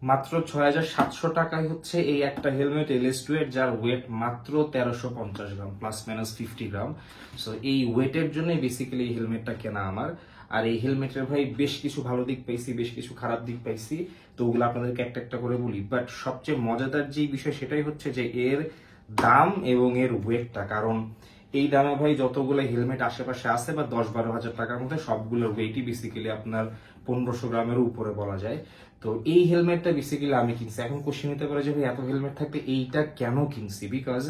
মাত্র ৬,৭০০ টাকায় হচ্ছে এই একটা হেলমেট LS2 এর, যার ওয়েট মাত্র ১৩৫০ গ্রাম, প্লাস মাইনাস 50 গ্রাম। সো এই ওয়েটের জন্যই বেসিক্যালি এই হেলমেটটা কেনা আমার। আর এই হেলমেটের ভাই বেশ কিছু ভালো দিক পাইছি, বেশ কিছু খারাপ দিক পাইছি, তো ওগুলো আপনাদেরকে একটা একটা করে বলি। বাট সবচেয়ে মজাদার যে বিষয় সেটাই হচ্ছে যে এর দাম এবং এর ওয়েটটা। কারণ এই দামে ভাই যতগুলো হেলমেট আশেপাশে আছে বা ১০-১২ হাজার টাকার মধ্যে সবগুলোর ওয়েটই বেসিক্যালি আপনার ১৫০০ গ্রামের উপরে বলা যায়। তো এই হেলমেটটা বেসিক্যালি আমি কিনছি। এখন কোশ্চেন হতে পারে যে ভাই এত হেলমেট থাকতে এইটা কেন কিনছি, বিকজ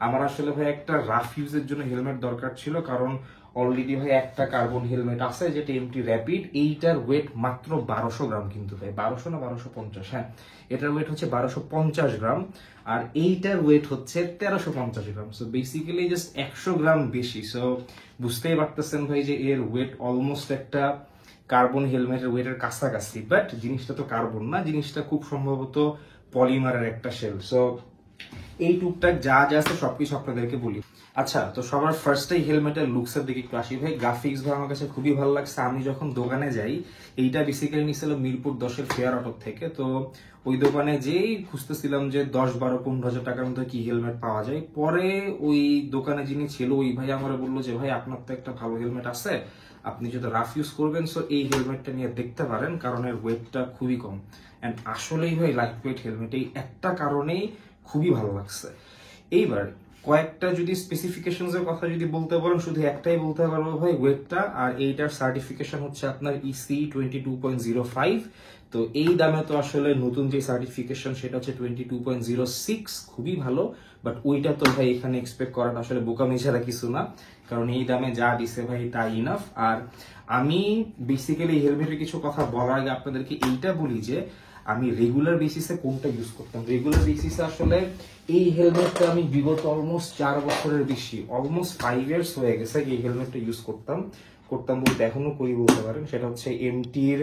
আমার আসলে ভাই একটা রাফ ইউজের জন্য হেলমেট দরকার ছিল। কারণ অলরেডি ভাই একটা কার্বন হেলমেট আছে যেটা এমটি র্যাপিড, এইটার ওয়েট মাত্র ১২০০ গ্রাম, কিন্তু ভাই ১২০০ না ১২৫০, হ্যাঁ এটার ওয়েট হচ্ছে ১২৫০ গ্রাম, আর এইটার ওয়েট হচ্ছে ১৩৫০ গ্রাম। সো বেসিক্যালি জাস্ট ১০০ গ্রাম বেশি। সো বুঝতেই পারতেছেন ভাই যে এর ওয়েট অলমোস্ট একটা কার্বন হেলমেটের ওয়েটের কাছাকাছি। বাট জিনিসটা তো কার্বন না, জিনিসটা খুব সম্ভবত পলিমারের একটা শেল। সো এই টুকটাক যা যা আছে সবকিছু আপনাদেরকে বলি। আচ্ছা, তো সবার ফার্স্টেই হেলমেটের লুকসের দিকে একটু আসি ভাই। গ্রাফিক্স ভাই আমার কাছে খুবই ভালো লাগছে। আমি যখন দোকানে যাই, এইটা বেসিক্যালি নিছিল মিরপুর ১০-এর ফেয়ার অটো থেকে। তো ওই দোকানে যেই খুঁজতেছিলাম যে ১০, ১২, ১৫ হাজার টাকার মধ্যে কি হেলমেট পাওয়া যায়। পরে ওই দোকানে যিনি ছিল ওই ভাই আমার বললো যে ভাই আপনার তো একটা ভালো হেলমেট আছে, আপনি যদি রাফ ইউজ করবেন সো এই হেলমেটটা নিয়ে দেখতে পারেন, কারণ এর ওয়েটটা খুবই কম। অ্যান্ড আসলেই ভাই লাইট ওয়েট হেলমেট, এই একটা কারণেই খুবই ভালো লাগছে। এইবার কয়েকটা যদি স্পেসিফিকেশনস এর কথা যদি বলতে পারেন, শুধু একটাই বলতে পারবো ভাই, ওয়েটটা। আর এইটার সার্টিফিকেশন হচ্ছে আপনার EC 22.05। তো এই দামে তো আসলে নতুন যে সার্টিফিকেশন সেটা হচ্ছে 22.06, খুবই ভালো। বাট ওইটা তো ভাই এখানে এক্সপেক্ট করাটা আসলে বোকামি ছাড়া কিছু না, কারণ এই দামে যা দিছে ভাই তাই ইনাফ। আর আমি বেসিক্যালি হেলমেটের কিছু কথা বলার আগে আপনাদেরকে এইটা বলি যে আমি রেগুলার বেসিসে কোনটা ইউজ করতাম। রেগুলার বেসিসে আসলে এই হেলমেটটা আমি বিগত অলমোস্ট ৪ বছরের বেশি, অলমোস্ট 5 ইয়ার্স হয়ে গেছে এই হেলমেটটা ইউজ করতাম। বলতে এখনো করি বলতে পারেন। সেটা হচ্ছে এমটির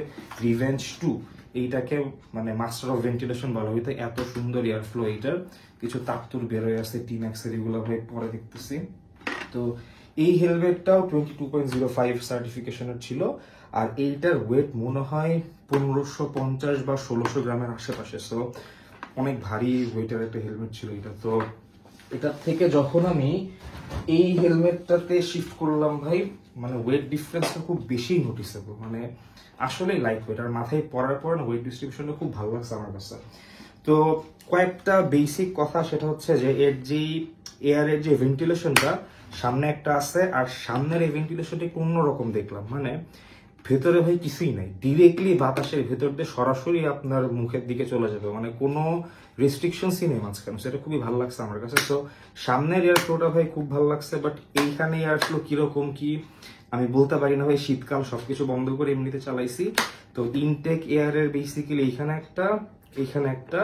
রিভেঞ্জ 2। এইটাকে মানে মাস্টার অফ ভেন্টিলেশন বলা হইতো, এত সুন্দর এয়ার ফ্লো এইটার। কিছু তাত্তুর বেরোয় আছে টিম্যাক্সের, এগুলো ভাই পরে দেখতেছি। তো এই হেলমেটটাও 22.05 সার্টিফিকেশনের ছিল। আর এইটার ওয়েট মনে হয় ১৫৫০ বা ১৬০০ গ্রামের আশেপাশে। সো অনেক ভারী ওয়েটের একটা হেলমেট ছিল এটা। তো এটার থেকে যখন আমি এই হেলমেটটাতে শিফট করলাম ভাই, মানে ওয়েট ডিফারেন্সটা খুব বেশি নোটিসেবল, মানে আসলে লাইট ওয়েট। আর মাথায় পরার পর না ওয়েট ডিস্ট্রিবিউশনটা খুব ভালো লাগছে আমার কাছে। তো কয়েকটা বেসিক কথা, সেটা হচ্ছে যে এর যে এয়ারের যে ভেন্টিলেশনটা সামনে একটা আছে, আর সামনের এই ভেন্টিলেশনটা একটু অন্যরকম দেখলাম। মানে ভেতরে ভাই কিছুই নাই, ডিরেক্টলি বাতাসের ভেতর দিয়ে সরাসরি আপনার মুখের দিকে চলে যাবে, মানে কোনো রেস্ট্রিকশনসই নেই মাঝখানে। সেটা খুবই ভালো লাগছে আমার কাছে। তো সামনের এয়ার ফ্লোটা ভাই খুব ভালো লাগছে। বাট এইখানে এয়ার ফ্লো কিরকম কি আমি বলতে পারি না ভাই, শীতকাল সবকিছু বন্ধ করে এমনিতে চালাইছি। তো ইনটেক এয়ারের বেসিক্যালি এইখানে একটা,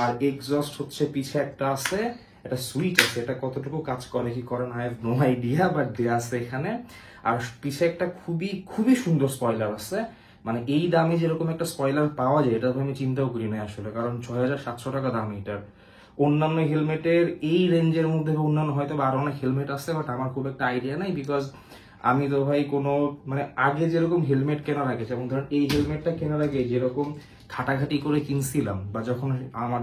আর এক্সস্ট হচ্ছে পিছে একটা আছে, এটা সুইচ আছে। এটা কতটুকু কাজ করে কি করে না, I have no idea, but দেয়া আছে এখানে। আর পিছে একটা খুবই খুবই সুন্দর স্পয়লার আছে। মানে এই দামে যেরকম একটা স্পয়লার পাওয়া যায় এটা তো আমি চিন্তাও করি না আসলে, কারণ ৬,৭০০ টাকা দাম এটার। অন্যান্য হেলমেটের এই রেঞ্জের মধ্যে অন্যান্য হয়তো আরো অনেক হেলমেট আছে, বাট আমার খুব একটা আইডিয়া নাই, বিকজ আমি তো ভাই কোনো মানে আগে যেরকম হেলমেট কেনার আগে, যেমন ধরেন এই হেলমেটটা কেনার আগে যেরকম খাটাখাটি করে কিনছিলাম, বা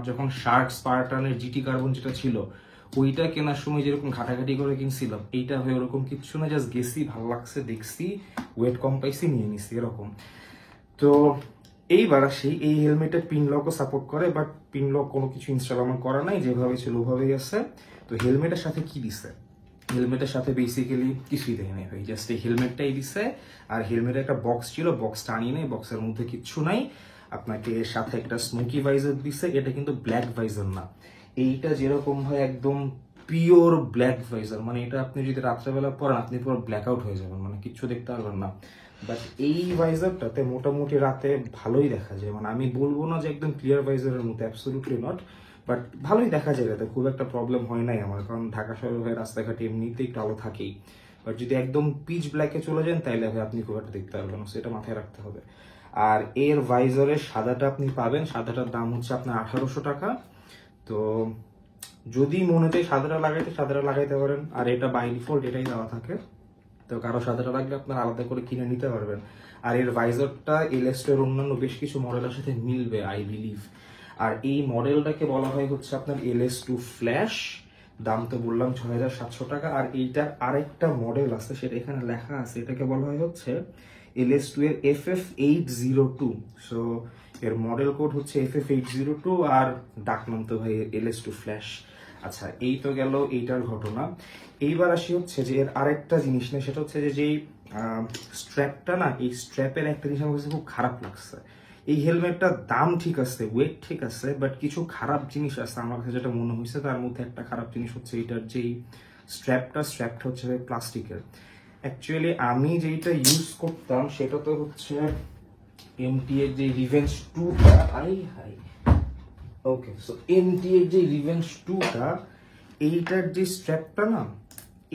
যখন শার্ট স্পার্টানের জিটি কার্বন যেটা ছিল ওইটা কেনার সময় যেরকম ঘাটাঘাটি করে কিনছিলাম, এইটা হয়ে ওরকম কিচ্ছু না। জাস্ট গেছি, ভালো লাগছে, দেখছি, ওয়েট কম পাইছি, নিয়ে নিছি এরকম। তো এইবার আসি, এই হেলমেটের পিন লকও সাপোর্ট করে, বাট পিন লক কোনো কিছু ইনস্টল আমার করা নাই, যেভাবে ছিল ওভাবেই আছে। তো হেলমেটের সাথে কি দিছে? হেলমেটের সাথে বেসিক্যালি কিছুই দেয় নাই ভাই, জাস্ট এই হেলমেটটাই দিছে। আর হেলমেটের একটা বক্স ছিল, বক্সটা আনি নাই, বক্সের মধ্যে কিচ্ছু নাই। আপনাকে এর সাথে একটা স্মোকি ভাইজার দিছে, এটা কিন্তু ব্ল্যাক ভাইজার না। এইটা যেরকম ভাই একদম পিওর ব্ল্যাক ভাইজার, মানে এটা আপনি যদি রাত্রেবেলা পরেন আপনি পুরো ব্ল্যাক আউট হয়ে যাবেন, মানে কিচ্ছু দেখতে পারবেন না। বাট এই ভাইজারটাতে মোটামুটি রাতে ভালোই দেখা যায়, মানে আমি বলবো না যে একদম ক্লিয়ার ভাইজারের মতো, অ্যাবসলিউটলি নট, বাট ভালোই দেখা যায় রাতে, খুব একটা প্রবলেম হয় নাই আমার, কারণ ঢাকা শহরে রাস্তাঘাটে এমনিতেই একটু আলো থাকেই। বাট যদি একদম পিচ ব্ল্যাকে চলে যান তাইলে ভাই আপনি খুব একটা দেখতে পারবেন, সেটা মাথায় রাখতে হবে। আর এর ভাইজারের সাদাটা আপনি পাবেন, সাদাটার দাম হচ্ছে আপনার ১৮০০ টাকা। তো যদি মনে চাই সাদাটা লাগাইতে পারেন, আর এটা বাই ডিফল্ট এটাই দেওয়া থাকে। তো কারো সাদাটা লাগলে আপনার আলাদা করে কিনে নিতে পারবেন। আর এর ভাইজারটা LS2 এর অন্যান্য বেশ কিছু মডেলের সাথে মিলবে আই বিলিভ। আর এই মডেলটাকে বলা হয় হচ্ছে আপনার LS2 ফ্ল্যাশ, দাম তো বললাম 6,700 টাকা। আর এইটার আরেকটা মডেল আছে, সেটা এখানে লেখা আছে, এটাকে বলা হয় হচ্ছে LS2 এর FF802। সো এর মডেল কোড হচ্ছে FF802 আর ডাক নাম তো ভাই LS2 ফ্ল্যাশ। আচ্ছা, এই তো গেল এইটার ঘটনা। এইবার আসি হচ্ছে যে এর আরেকটা জিনিস নেই, সেটা হচ্ছে যে যেই স্ট্র্যাপটা না, এই স্ট্র্যাপের একটা জিনিস আমার কাছে খুব খারাপ লাগছে। এই হেলমেটটার দাম ঠিক আছে, ওয়েট ঠিক আছে, বাট কিছু খারাপ জিনিস আছে আমার কাছে যেটা মনে হয়েছে। তার মধ্যে একটা খারাপ জিনিস হচ্ছে এটার যেই স্ট্র্যাপটা হচ্ছে প্লাস্টিকের। অ্যাকচুয়ালি আমি যেটা ইউজ করতাম সেটা তো হচ্ছে MT এর যে রিভেঞ্জ 2টা, ওকে, সো MT এর যে রিভেঞ্জ 2টা, এইটার যে স্ট্র্যাপটা না,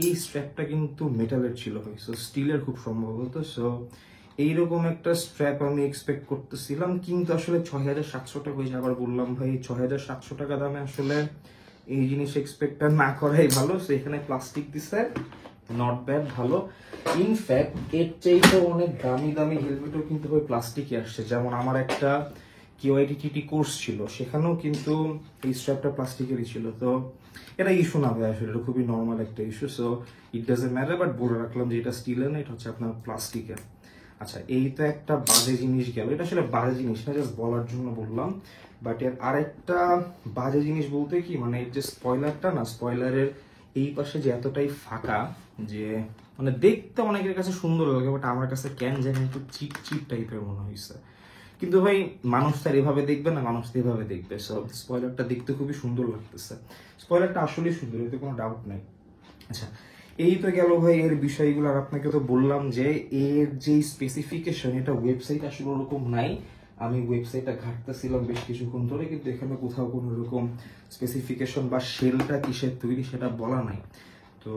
এই স্ট্র্যাপটা কিন্তু মেটালের ছিল, সো স্টিলের খুব সম্ভবত। সো এইরকম একটা স্ট্র্যাপ আমি এক্সপেক্ট করতেছিলাম, কিন্তু আসলে 6,700 টাকা হয়েছে। আবার বললাম ভাই 6,700 টাকা দামে আসলে এই জিনিস এক্সপেক্ট না করাই ভালো। সো এখানে প্লাস্টিক দিছে, নট ব্যাড, ভালো। ইনফ্যাক্ট এর চাইতে অনেক দামি দামি হেলমেটও কিন্তু ওই প্লাস্টিকই আসছে। যেমন আমার একটা QITTT কোর্স ছিল, সেখানেও কিন্তু এই স্ট্র্যাপটা প্লাস্টিকেরই ছিল। তো এটা ইস্যু না ভাই, আসলে এটা খুবই নর্মাল একটা issue. So it doesn't matter, but বলে রাখলাম যে এটা স্টিলের না, এটা হচ্ছে আপনার প্লাস্টিকের। আচ্ছা, এই তো একটা বাজে জিনিস গেল। এটা আসলে বাজে জিনিস না, জাস্ট বলার জন্য বললাম। বাট এর আরেকটা বাজে জিনিস বলতে কি, মানে যে স্পয়লারটা না, স্পয়লারের এই পাশে যে এতটাই ফাঁকা, যে মানে দেখতে অনেকের কাছে সুন্দর লাগে, বাট আমার কাছে কেন জানি একটু চিপ চিপ টাইপের মনে হয়েছে। কিন্তু ভাই মানুষ তার এভাবে দেখবে না, মানুষ তো এভাবে দেখবে। সো স্পয়লারটা দেখতে খুবই সুন্দর লাগতেছে, স্পয়লারটা আসলেই সুন্দর, এতে কোনো ডাউট নাই। আচ্ছা, এই তো গেল ভাই এর বিষয়গুলো। আর আপনাকে তো বললাম যে এর যে স্পেসিফিকেশন, এটা ওয়েবসাইট আসলে ওরকম নাই। আমি ওয়েবসাইটটা ঘাঁটতেছিলাম বেশ কিছুক্ষণ ধরে, কিন্তু এখানে কোথাও কোনো রকম স্পেসিফিকেশন বা শেলটা কিসের তৈরি সেটা বলা নাই। তো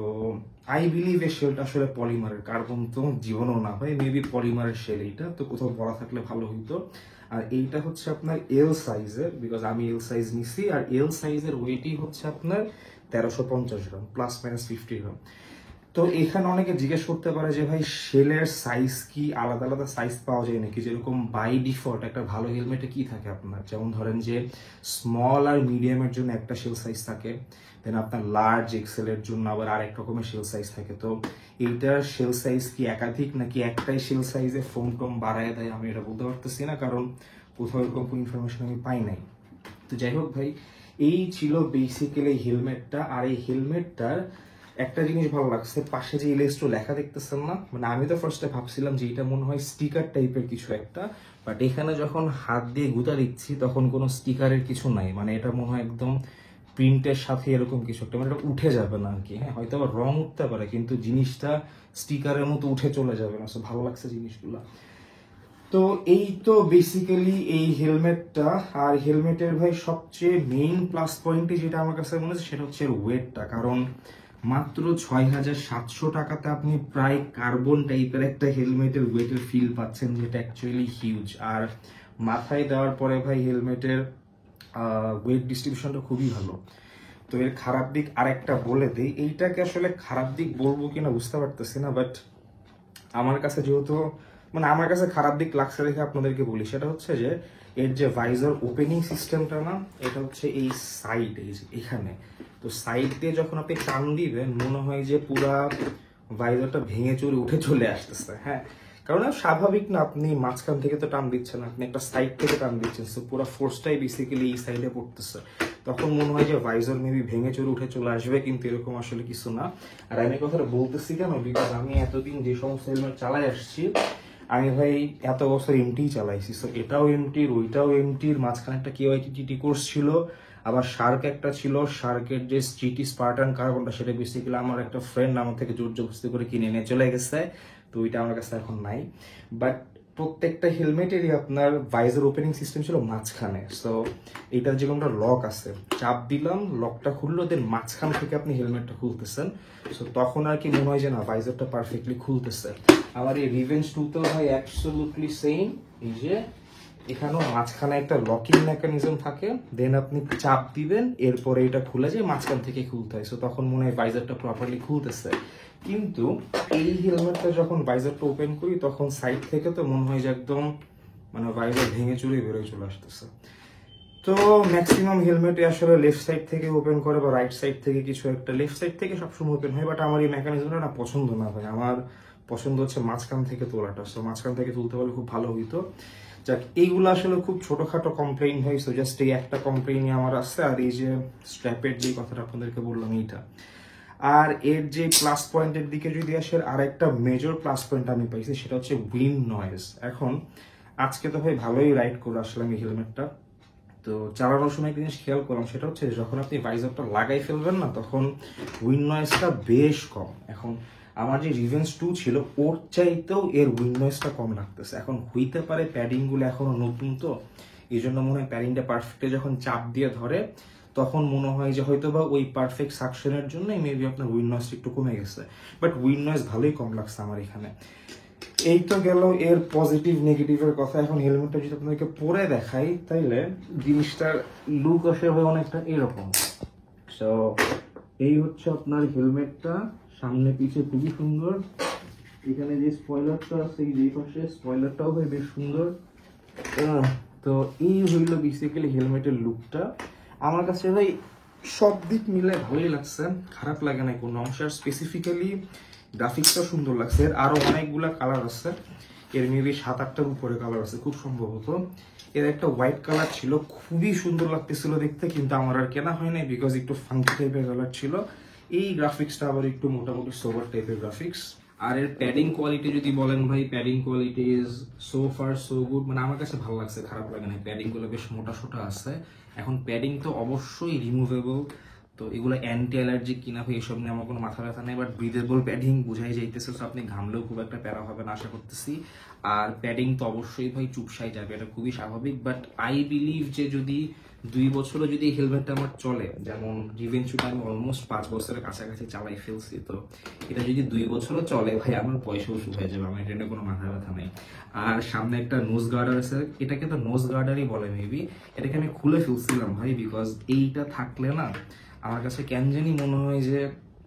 আই বিলিভ এই শেলটা আসলে পলিমারের, কার্বন তো জীবনও না ভাই, মেবি পলিমারের শেল এইটা, তো কোথাও বলা থাকলে ভালো হইতো। আর এইটা হচ্ছে আপনার এল সাইজের, বিকজ আমি এল সাইজ নিছি। আর এল সাইজের ওয়েটই হচ্ছে আপনার 1350 গ্রাম, প্লাস মাইনাস 50 গ্রাম। তো এখানে অনেকে জিজ্ঞেস করতে পারে যে ভাই শেলের সাইজ কি আলাদা আলাদা সাইজ পাওয়া যায় নাকি? যেরকম বাই ডিফল্ট একটা ভালো হেলমেটে কি থাকে আপনার, যেমন ধরেন যে স্মল আর মিডিয়ামের জন্য একটা শেল সাইজ থাকে, দেন আপনার লার্জ এক্সেল এর জন্য আবার আরেক রকমের শেল সাইজ থাকে। তো এইটার শেল সাইজ কি একাধিক নাকি একটাই শেল সাইজে ফোম টোম বাড়ায় দেয়, আমি এটা বলতে পারতেছি না, কারণ কোথাও এরকম কোনো ইনফরমেশন আমি পাই নাই। তো যাই হোক ভাই, এই ছিল বেসিক্যালি হেলমেটটা। আর এই হেলমেটটার একটা জিনিস ভালো লাগছে, পাশে যে LS2 লেখা দেখতেছেন না, মানে আমি তো ফার্স্টে ভাবছিলাম যে এটা মনে হয় স্টিকার টাইপের কিছু একটা, বাট এখানে যখন হাত দিয়ে গুঁতা দিচ্ছি তখন কোনো স্টিকারের কিছু নাই। মানে এটা মনে হয় একদম প্রিন্টের সাথে এরকম কিছু একটা, মানে এটা উঠে যাবে না আর কি। হ্যাঁ, হয়তো আবার রং উঠতে পারে, কিন্তু জিনিসটা স্টিকারের মতো উঠে চলে যাবে না। সো ভালো লাগছে জিনিসগুলো। তো এই তো বেসিক্যালি এই হেলমেটটা। আর হেলমেটের ভাই সবচেয়ে মেইন প্লাস পয়েন্টে যেটা আমার কাছে মনে হচ্ছে সেটা হচ্ছে ওয়েটটা। কারণ মাত্র 6,700 টাকাতে আপনি প্রায় কার্বন টাইপের একটা হেলমেটের ওয়েটের ফিল পাচ্ছেন, যেটা অ্যাকচুয়ালি হিউজ। আর মাথায় দেওয়ার পরে ভাই হেলমেটের ওয়েট ডিস্ট্রিবিউশনটা খুবই ভালো। তো এর খারাপ দিক আরেকটা বলে দিই, এইটাকে আসলে খারাপ দিক বলবো কিনা বুঝতে পারতেছি না, বাট আমার কাছে যেহেতু মানে আমার কাছে খারাপ দিক লাগছে দেখে আপনাদেরকে বলি, সেটা হচ্ছে যে এর যে ভাইজার ওপেনিং সিস্টেমটা না, এটা হচ্ছে এই সাইড, এই যে এখানে। তো সাইড দিয়ে যখন আপনি টান দিবেন মনে হয় যে পুরা ভাইজারটা ভেঙে চুরে উঠে চলে আসতেছে। হ্যাঁ, কারণ স্বাভাবিক না, আপনি মাঝখান থেকে তো টান দিচ্ছেন, আপনি একটা সাইড থেকে টান দিচ্ছেন, সো পুরো ফোর্সটাই বেসিক্যালি এই সাইডে পড়তেছে। তখন মনে হয় যে ভাইজার মেবি ভেঙে চুরে উঠে চলে আসবে, কিন্তু এরকম আসলে কিছু না। আর আমি কথাটা বলতেছি কেন, বিকজ আমি এতদিন যে সমস্ত হেলমেট চালাই আসছি, আমি ভাই এত বছর এমটি চালাইছি। সো এটাও এমটির, ওইটাও এমটির, মাঝখানে একটা QITTT কোর্স ছিল, আবার শার্ক একটা ছিল। শার্কের যে GT স্পার্টান কার্বনটা, সেটা বেসিক্যালি আমার একটা ফ্রেন্ড আমার থেকে জোর জবরদস্তি করে কিনে নিয়ে চলে গেছে, তো ওইটা আমার কাছে এখন নাই। বাট প্রত্যেকটা হেলমেটেরই আপনার ভাইজার ওপেনিং সিস্টেম ছিল মাঝখানে। সো এটার যে কোনটা লক আছে, চাপ দিলাম, লকটা খুললো, দেন মাঝখান থেকে আপনি হেলমেটটা খুলতেছেন। সো তখন আর কি মনে হয় যে না, ভাইজারটা পারফেক্টলি খুলতেছে। আমার এই রিভেঞ্জ 2 তো ভাই অ্যাবসলিউটলি সেম, এই যে এখানেও মাঝখানে একটা লকিং মেকানিজম থাকে, দেন আপনি চাপ দিবেন, এরপরে এটা খুলে যায়, মাঝখান থেকে খুলতে হয়। সো তখন মনে হয় ভাইজারটা প্রপারলি খুলতেছে। কিন্তু এই হেলমেটটা যখন ভাইজারটা ওপেন করি তখন সাইড থেকে তো মনে হয় যে একদম মানে ভাইজার ভেঙে চুরে বেরোয় চলে আসতেছে। তো ম্যাক্সিমাম হেলমেটে আসলে লেফট সাইড থেকে ওপেন করে বা রাইট সাইড থেকে কিছু একটা, লেফট সাইড থেকে সবসময় ওপেন হয়, বাট আমার এই মেকানিজমটা না পছন্দ না ভাই। আমার পছন্দ হচ্ছে মাঝখান থেকে তোলাটা। সো মাঝখান থেকে তুলতে পারলে খুব ভালো হইতো। যাক, এইগুলো আসলে খুব ছোটখাটো কমপ্লেইন হয়, সো জাস্ট এই একটা কমপ্লেইনই আমার আছে। আর এই যে স্ট্র্যাপের যে কথাটা আপনাদেরকে বললাম এইটা, আর এর যে প্লাস পয়েন্টের দিকে যদি আসে, আর একটা মেজর প্লাস পয়েন্ট আমি পাইছি, সেটা হচ্ছে উইন্ড নয়েজ। এখন আজকে তো ভাই ভালোই রাইড করে আসলাম এই হেলমেটটা, তো চালানোর সময় একটা জিনিস খেয়াল করলাম, সেটা হচ্ছে যখন আপনি ভাইজারটা লাগাই ফেলবেন না, তখন উইন্ড নয়েজটা বেশ কম। এখন আমার যে রিভেন্স 2 ছিল ওর চাইতেও এর উইন্ড নয়েজটা কম লাগতেছে। এখন হইতে পারে প্যাডিংগুলো এখনো নতুন, তো এই জন্য মনে হয় প্যাডিংটা পারফেক্টে যখন চাপ দিয়ে ধরে তখন মনে হয় যে হয়তো বা ওই পারফেক্ট সাকশনের জন্য মেবি আপনার উইন্ড নয়েজটা একটু কমে গেছে, বাট উইন্ড নয়েজ ভালোই কম লাগছে আমার এখানে। এই তো গেল এর পজিটিভ নেগেটিভের কথা। এখন হেলমেটটা যদি আপনাদেরকে পরে দেখাই, তাইলে জিনিসটার লুক আসে হয় অনেকটা এরকম। সো এই হচ্ছে আপনার হেলমেটটা, সামনে পিছে খুবই সুন্দর। এখানে যে স্পয়লারটা আছে, এই যে পাশে স্পয়লারটাও হয় বেশ সুন্দর। তো এই হইল বেসিক্যালি হেলমেটের লুকটা। আমার কাছে ভাই সব দিক মিলে ভালোই লাগছে, খারাপ লাগে না কোনো অংশ। আর স্পেসিফিক্যালি গ্রাফিক্সটা সুন্দর লাগছে। এর আরো অনেকগুলা কালার আছে, এর মেবি 7-8টার উপরে কালার আছে খুব সম্ভবত। এর একটা হোয়াইট কালার ছিল, খুবই সুন্দর লাগতেছিল দেখতে, কিন্তু আমার আর কেনা হয় নাই বিকজ একটু ফাঙ্কি টাইপের কালার ছিল। এই গ্রাফিক্সটা আবার একটু মোটামুটি সোভার টাইপের গ্রাফিক্স। আর এর প্যাডিং কোয়ালিটি যদি বলেন ভাই, padding quality is so far so good. মানে আমার কাছে ভালো লাগছে, খারাপ লাগে না। প্যাডিং গুলো বেশ মোটা সোটা আছে। এখন প্যাডিং তো অবশ্যই রিমুভেবল, তো এগুলো অ্যান্টি অ্যালার্জিক কিনা ভাই এসব নিয়ে আমার কোনো মাথা ব্যথা নেই, বাট ব্রিদেবল প্যাডিং বুঝাই যাইতেছে, তো আপনি ঘামলেও খুব একটা প্যারা হবে না আশা করতেছি। আর প্যাডিং তো অবশ্যই ভাই চুপসাই যাবে, এটা খুবই স্বাভাবিক। বাট আই বিলিভ যে যদি 2 বছরও যদি হেলমেটটা আমার চলে, যেমন রিভেঞ্চুটা আমি অলমোস্ট 5 বছরের কাছাকাছি চালাই ফেলছি, তো এটা যদি 2 বছরও চলে ভাই, আমার পয়সা উসুল হয়ে যাবে, আমার এটা কোনো মাথা ব্যথা নেই। আর সামনে একটা নোজ গার্ডার আছে, এটাকে তো নোজ গার্ডারই বলে মেবি। এটাকে আমি খুলে ফেলছিলাম ভাই, বিকজ এইটা থাকলে না আমার কাছে কেন জানি মনে হয় যে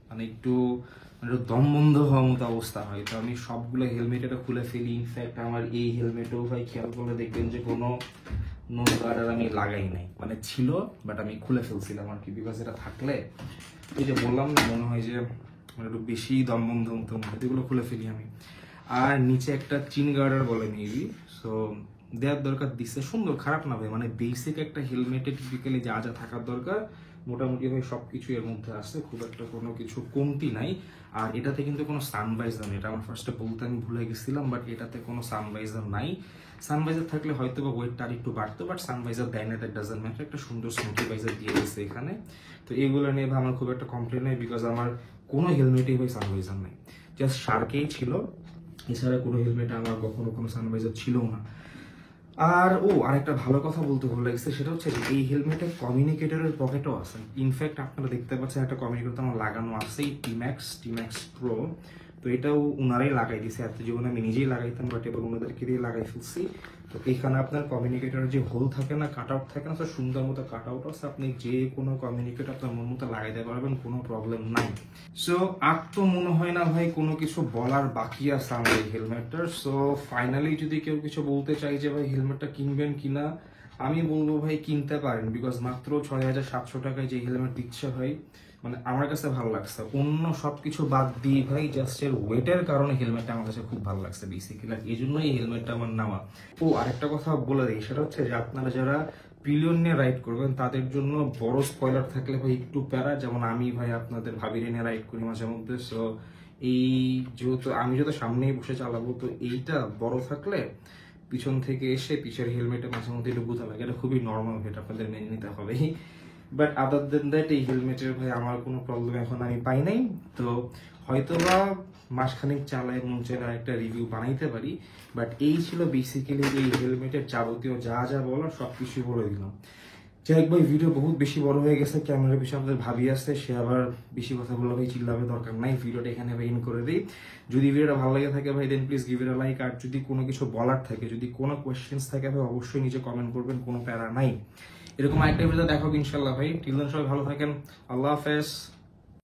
মানে একটু দম বন্ধ হওয়ার মতো অবস্থা হয়। তো আমি সবগুলো হেলমেট এটা খুলে ফেলি। ইনফ্যাক্ট আমার এই হেলমেটও ভাই খেয়াল করলে দেখবেন যে কোনো নোজ গার্ডার আমি লাগাই নাই, মানে ছিল বাট আমি খুলে ফেলছিলাম আর কি, বিকজ এটা থাকলে এই যে বললাম না, মনে হয় যে মানে একটু বেশি দম বন্ধ মতো, এগুলো খুলে ফেলি আমি। আর নিচে একটা চিন গার্ডার বলে মেবি, সো দেওয়ার দরকার দিচ্ছে, সুন্দর, খারাপ না ভাই। মানে বেসিক একটা হেলমেটে টিপিক্যালি যা যা থাকার দরকার মোটামুটি ভাই সবকিছু এর মধ্যে আছে, খুব একটা কোনো কিছু কমতি নাই। আর এটাতে কিন্তু কোনো সানভাইজার নেই, এটা আমার ফার্স্টে বলতে আমি ভুলে গেছিলাম, বাট এটাতে কোনো সানভাইজার নাই। সানভাইজার থাকলে হয়তো বা ওয়েটটা আর একটু বাড়তো, বাট সানভাইজার দেয় না, দ্যাট ডাজন্ট ম্যাটার। একটা সুন্দর স্মোকি ভাইজার দিয়ে দিচ্ছে এখানে। তো এইগুলো নিয়ে আমার খুব একটা কমপ্লেন নেই, বিকজ আমার কোনো হেলমেটেই ভাই সানভাইজার নেই, জাস্ট শার্কেই ছিল, এছাড়া কোনো হেলমেটে আমার কখনো কোনো সানভাইজার ছিল না। আর আরেকটা ভালো কথা বলতে ভালো লাগছে, সেটা হচ্ছে যে এই হেলমেটের কমিউনিকেটরের পকেটও আছে। ইনফ্যাক্ট আপনারা দেখতে পাচ্ছেন একটা কমিউনিকেটর আমার লাগানো আছে, টিম্যাক্স প্রো। তো এটাও ওনারাই লাগাই দিয়েছে, এত জীবনে আমি নিজেই লাগাইতাম, বাট এবার ওনাদেরকে দিয়ে লাগাই ফেলছি। তো এখানে আপনার কমিউনিকেটরের যে হোল থাকে না, কাট আউট থাকে না, তো সুন্দর মতো কাট আউট আছে, আপনি যে কোনো কমিউনিকেটর আপনার মন মতো লাগাইতে পারবেন, কোনো প্রবলেম নাই। সো আর তো মনে হয় না ভাই কোনো কিছু বলার বাকি আছে আমার এই হেলমেটটার। সো ফাইনালি যদি কেউ কিছু বলতে চাই যে ভাই হেলমেটটা কিনবেন কিনা, আমি বলবো ভাই কিনতে পারেন, বিকজ মাত্র 6,700 টাকায় যে হেলমেট দিচ্ছে ভাই, মানে আমার কাছে ভালো লাগছে। অন্য সবকিছু বাদ দিয়ে ভাই জাস্ট এর ওয়েটের কারণে হেলমেটটা আমার কাছে খুব ভালো লাগছে বেসিক্যালি, এই জন্যই এই হেলমেটটা আমার নেওয়া। আরেকটা কথা বলে দিই, সেটা হচ্ছে যে আপনারা যারা পিলিয়ন নিয়ে রাইড করবেন তাদের জন্য বড় স্পয়লার থাকলে ভাই একটু প্যারা, যেমন আমি ভাই আপনাদের ভাবিরে নিয়ে রাইড করি মাঝে মধ্যে। সো এই যেহেতু আমি যত সামনেই বসে চালাবো, তো এইটা বড় থাকলে পিছন থেকে এসে পিছের হেলমেটে মাঝে মধ্যে একটু গুঁতা লাগে, এটা খুবই নর্মাল, এটা আপনাদের মেনে নিতে হবে। বাট আদার দেন দ্যাট এই হেলমেটের ভাই আমার কোনো প্রবলেম এখন আমি পাই নাই। তো হয়তোবা মাসখানেক চালায় মন চাইলে একটা রিভিউ বানাইতে পারি, বাট এই ছিল বেসিক্যালি এই হেলমেটের যাবতীয় যা যা বলার সবকিছু বলে দিলাম। যাই ভাই, ভিডিও বহুত বেশি বড় হয়ে গেছে, ক্যামেরার পিছনে আমাদের ভাবি আসছে, সে আবার বেশি কথা বললে ভাই চিল্লাবে, দরকার নাই। ভিডিওটা এখানে ভাই এন্ড করে দিই। যদি ভিডিওটা ভালো লাগে থাকে ভাই then please give it a like. আর যদি কোনো কিছু বলার থাকে, যদি কোনো কোয়েশ্চেন্স থাকে ভাই অবশ্যই নিচে কমেন্ট করবেন, কোনো প্যারা নাই। এরকম আরেকটা ভিডিও দেখাবো ইনশাল্লাহ ভাই। টিল দেন সবাই ভালো থাকেন, আল্লাহ হাফেজ।